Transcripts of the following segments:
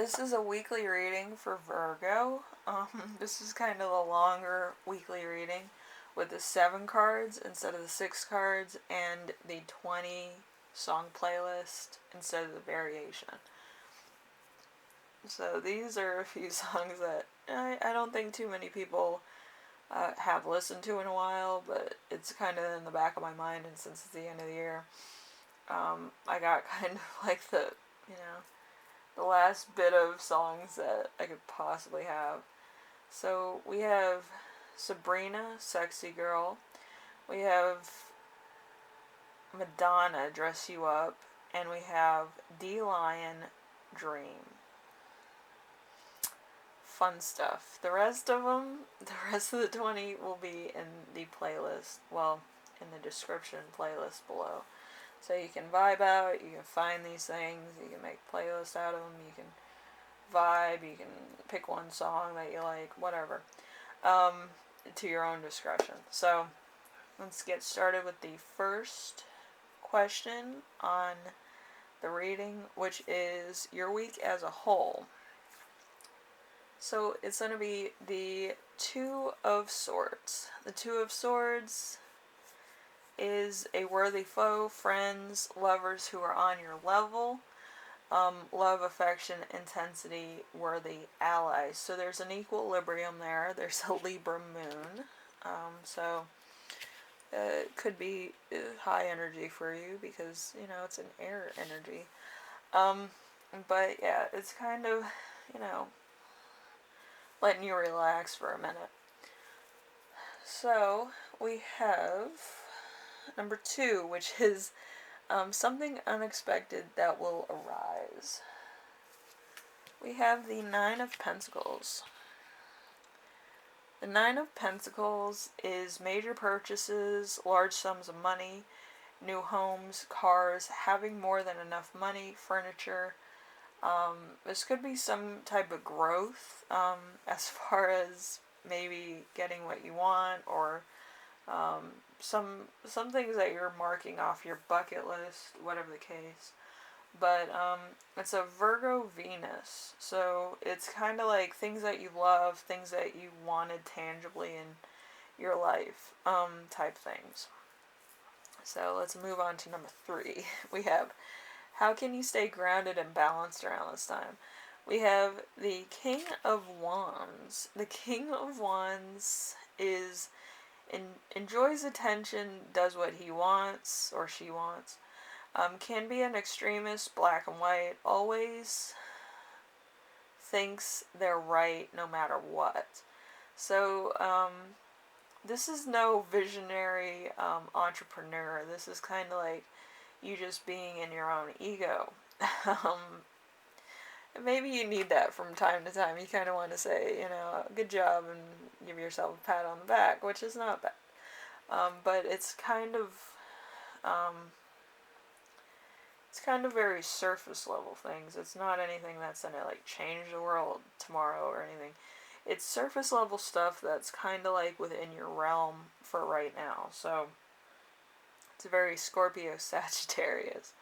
this is a weekly reading for Virgo. This is kind of a longer weekly reading with the 7 cards instead of the 6 cards and the 20 song playlist instead of the variation. So these are a few songs that I don't think too many people have listened to in a while, but it's kind of in the back of my mind, and since it's the end of the year, I got kind of like the last bit of songs that I could possibly have. So we have Sabrina Sexy Girl, we have Madonna-Dress You Up, and we have D-Lion Dream. Fun stuff. The rest of the 20 will be in the playlist, well, in the description playlist below. So you can vibe out, you can find these things, you can make playlists out of them, you can vibe, you can pick one song that you like, whatever, to your own discretion. So let's get started with the first question on the reading, which is your week as a whole. So it's going to be the Two of Swords. The Two of Swords is a worthy foe, friends, lovers who are on your level, love, affection, intensity, worthy allies. So there's an equilibrium there. There's a Libra moon. So it could be high energy for you because, it's an air energy. But yeah, it's kind of, letting you relax for a minute. So we have number 2, which is something unexpected that will arise. We have the 9 of Pentacles. The 9 of Pentacles is major purchases, large sums of money, new homes, cars, having more than enough money, furniture. This could be some type of growth as far as maybe getting what you want, or some things that you're marking off your bucket list, whatever the case. But it's a Virgo Venus, so it's kind of like things that you love, things that you wanted tangibly in your life, type things. So let's move on to number 3. We have, how can you stay grounded and balanced around this time? We have the King of Wands. The King of Wands enjoys attention, does what he wants or she wants. Can be an extremist, black and white, always thinks they're right no matter what. So this is no visionary entrepreneur. This is kind of like you just being in your own ego. Maybe you need that from time to time. You kind of want to say, good job, and give yourself a pat on the back, which is not bad. But it's kind of very surface level things. It's not anything that's going to change the world tomorrow or anything. It's surface level stuff that's kind of within your realm for right now. So it's a very Scorpio Sagittarius.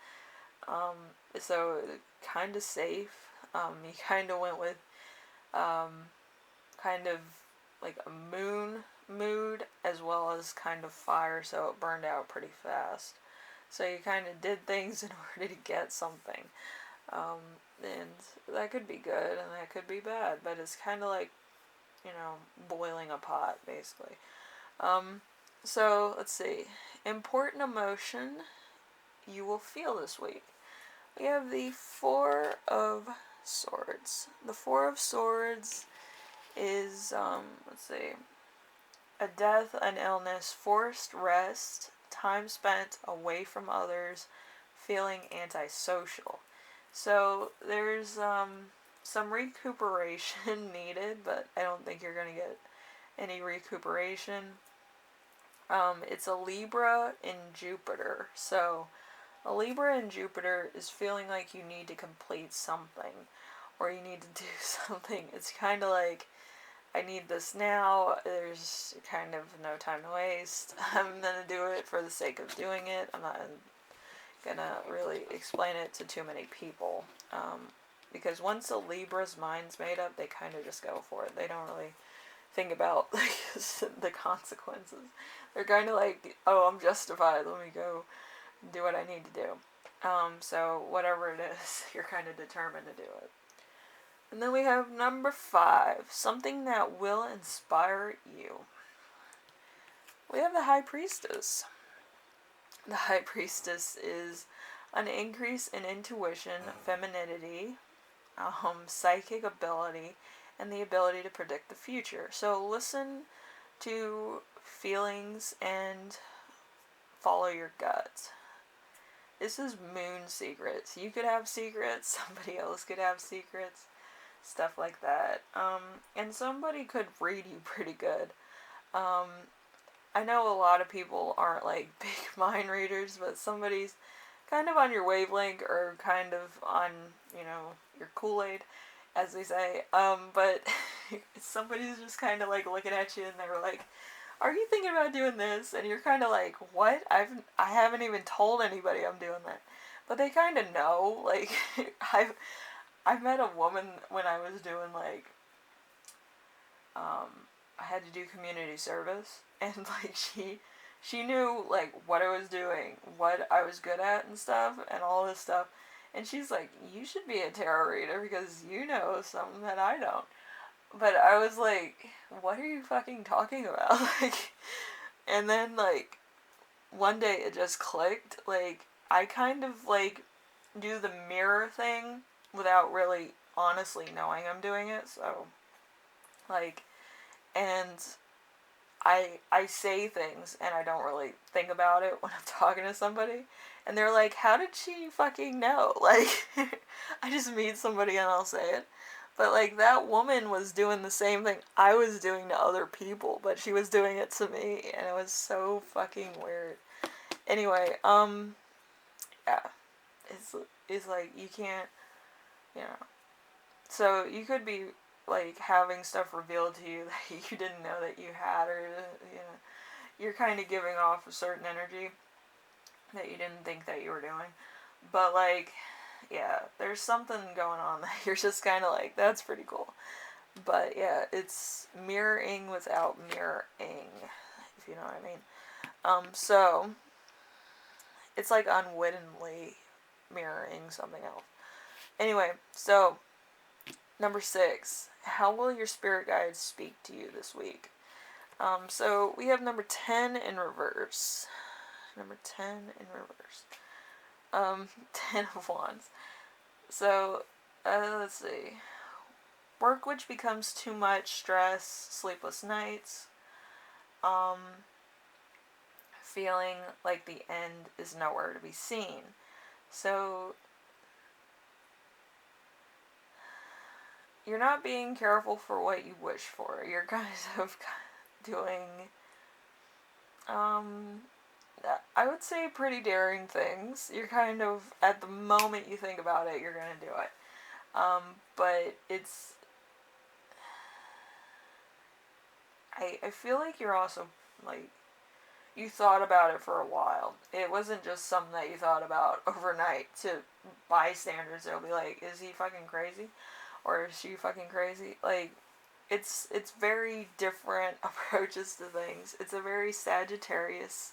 So kind of safe. You kind of went with kind of like a moon mood as well as kind of fire, so it burned out pretty fast. So you kind of did things in order to get something. And that could be good and that could be bad, but it's kind of like, boiling a pot, basically. So let's see. Important emotion you will feel this week. We have the 4 of Swords. The 4 of Swords is, let's see, a death, an illness, forced rest, time spent away from others, feeling antisocial. So there's some recuperation needed, but I don't think you're going to get any recuperation. It's a Libra in Jupiter. So a Libra in Jupiter is feeling like you need to complete something, or you need to do something. It's kind of like, I need this now. There's kind of no time to waste. I'm going to do it for the sake of doing it. I'm not going to really explain it to too many people. because once a Libra's mind's made up, they kind of just go for it. They don't really think about like the consequences. They're kind of like, oh, I'm justified. Let me go do what I need to do. So whatever it is, you're kind of determined to do it. And then we have number 5, something that will inspire you. We have the High Priestess. The High Priestess is an increase in intuition, femininity, psychic ability, and the ability to predict the future. So listen to feelings and follow your gut. This is moon secrets. You could have secrets, somebody else could have secrets, stuff like that. And somebody could read you pretty good. I know a lot of people aren't like big mind readers, but somebody's kind of on your wavelength or kind of on, your Kool-Aid, as they say. But somebody's just kind of like looking at you and they're like, are you thinking about doing this? And you're kind of like, what? I haven't even told anybody I'm doing that. But they kind of know. Like, I've met a woman when I was doing like, I had to do community service, and like she knew like what I was doing, what I was good at and stuff, and all this stuff. And she's like, you should be a tarot reader because you know something that I don't. But I was like, what are you fucking talking about? Like, and then like one day it just clicked. Like, I kind of like do the mirror thing without really honestly knowing I'm doing it. So like, and I say things and I don't really think about it when I'm talking to somebody. And they're like, how did she fucking know? Like, I just meet somebody and I'll say it. But like, that woman was doing the same thing I was doing to other people, but she was doing it to me, and it was so fucking weird. Anyway, yeah. It's like, you can't, So you could be like having stuff revealed to you that you didn't know that you had, or you're kind of giving off a certain energy that you didn't think that you were doing. But like, yeah, there's something going on that you're just kind of like, that's pretty cool. But yeah, it's mirroring without mirroring, if you know what I mean. So it's like unwittingly mirroring something else. Anyway, so number 6, how will your spirit guides speak to you this week? So we have number 10 in reverse. Number 10 in reverse. 10 of Wands. So, let's see. Work which becomes too much, stress, sleepless nights. Feeling like the end is nowhere to be seen. So, you're not being careful for what you wish for. You're kind of doing, I would say pretty daring things. You're kind of, at the moment you think about it, you're going to do it. But it's, I feel like you're also, like, you thought about it for a while. It wasn't just something that you thought about overnight. To bystanders, they'll be like, is he fucking crazy? Or is she fucking crazy? Like, it's very different approaches to things. It's a very Sagittarius,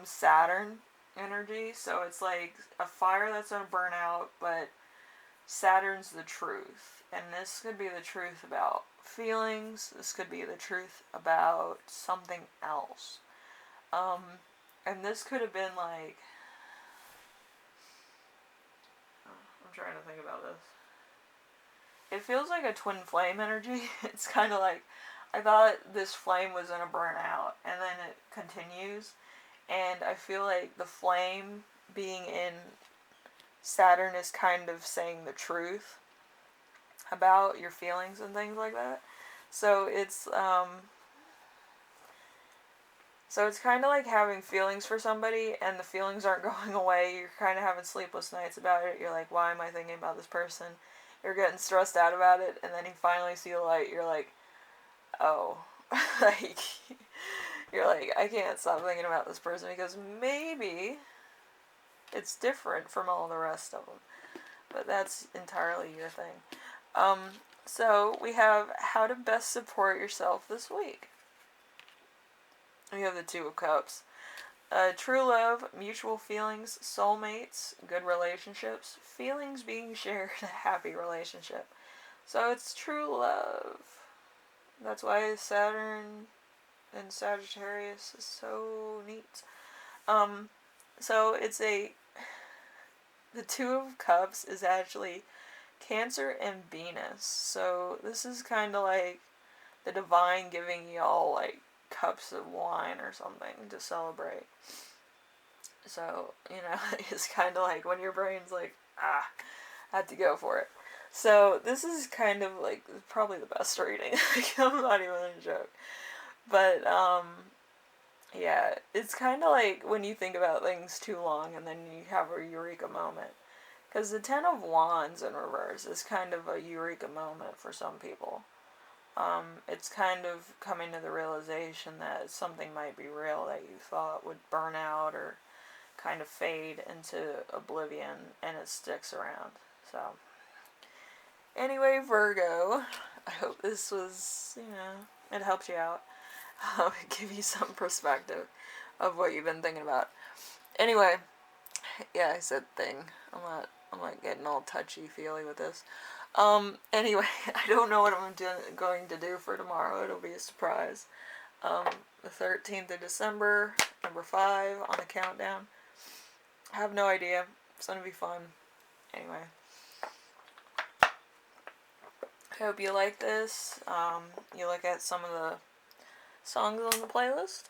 Saturn energy. So it's like a fire that's gonna burn out, but Saturn's the truth. And this could be the truth about feelings. This could be the truth about something else. And this could have been like, I'm trying to think about this. It feels like a twin flame energy. It's kind of like, I thought this flame was going to burn out, and then it continues. And I feel like the flame being in Saturn is kind of saying the truth about your feelings and things like that. So it's kind of like having feelings for somebody, and the feelings aren't going away. You're kind of having sleepless nights about it. You're like, why am I thinking about this person? You're getting stressed out about it, and then you finally see the light. You're like, oh, like, you're like, I can't stop thinking about this person because maybe it's different from all the rest of them. but that's entirely your thing. So we have how to best support yourself this week. We have the Two of Cups. True love, mutual feelings, soulmates, good relationships, feelings being shared, a happy relationship. So it's true love. That's why Saturn and Sagittarius is so neat. So it's the Two of Cups is actually Cancer and Venus. So this is kind of like the divine giving y'all like cups of wine or something to celebrate. So, it's kind of like when your brain's like, I had to go for it. So this is kind of like probably the best reading. I'm not even a joke. But, yeah, it's kind of like when you think about things too long and then you have a eureka moment. Because the Ten of Wands in reverse is kind of a eureka moment for some people. It's kind of coming to the realization that something might be real that you thought would burn out or kind of fade into oblivion, and it sticks around. So, anyway, Virgo, I hope this was, it helped you out. Give you some perspective of what you've been thinking about. Anyway, yeah, I said thing. I'm not getting all touchy-feely with this. Anyway, I don't know what I'm going to do for tomorrow. It'll be a surprise. The 13th of December, number 5 on the countdown. I have no idea. It's gonna be fun. Anyway. I hope you like this. You look at some of the songs on the playlist,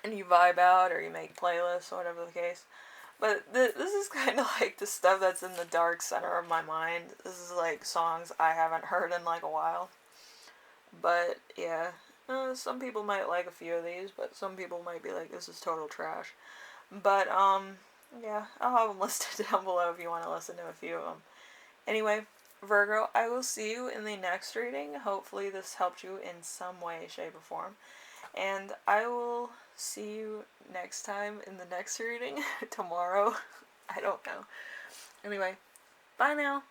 and you vibe out, or you make playlists, or whatever the case. But this is kind of like the stuff that's in the dark center of my mind. This is like songs I haven't heard in like a while. But yeah, some people might like a few of these, but some people might be like, this is total trash. But yeah, I'll have them listed down below if you want to listen to a few of them. Anyway, Virgo, I will see you in the next reading. Hopefully this helped you in some way, shape, or form. And I will see you next time in the next reading. Tomorrow. I don't know. Anyway, bye now.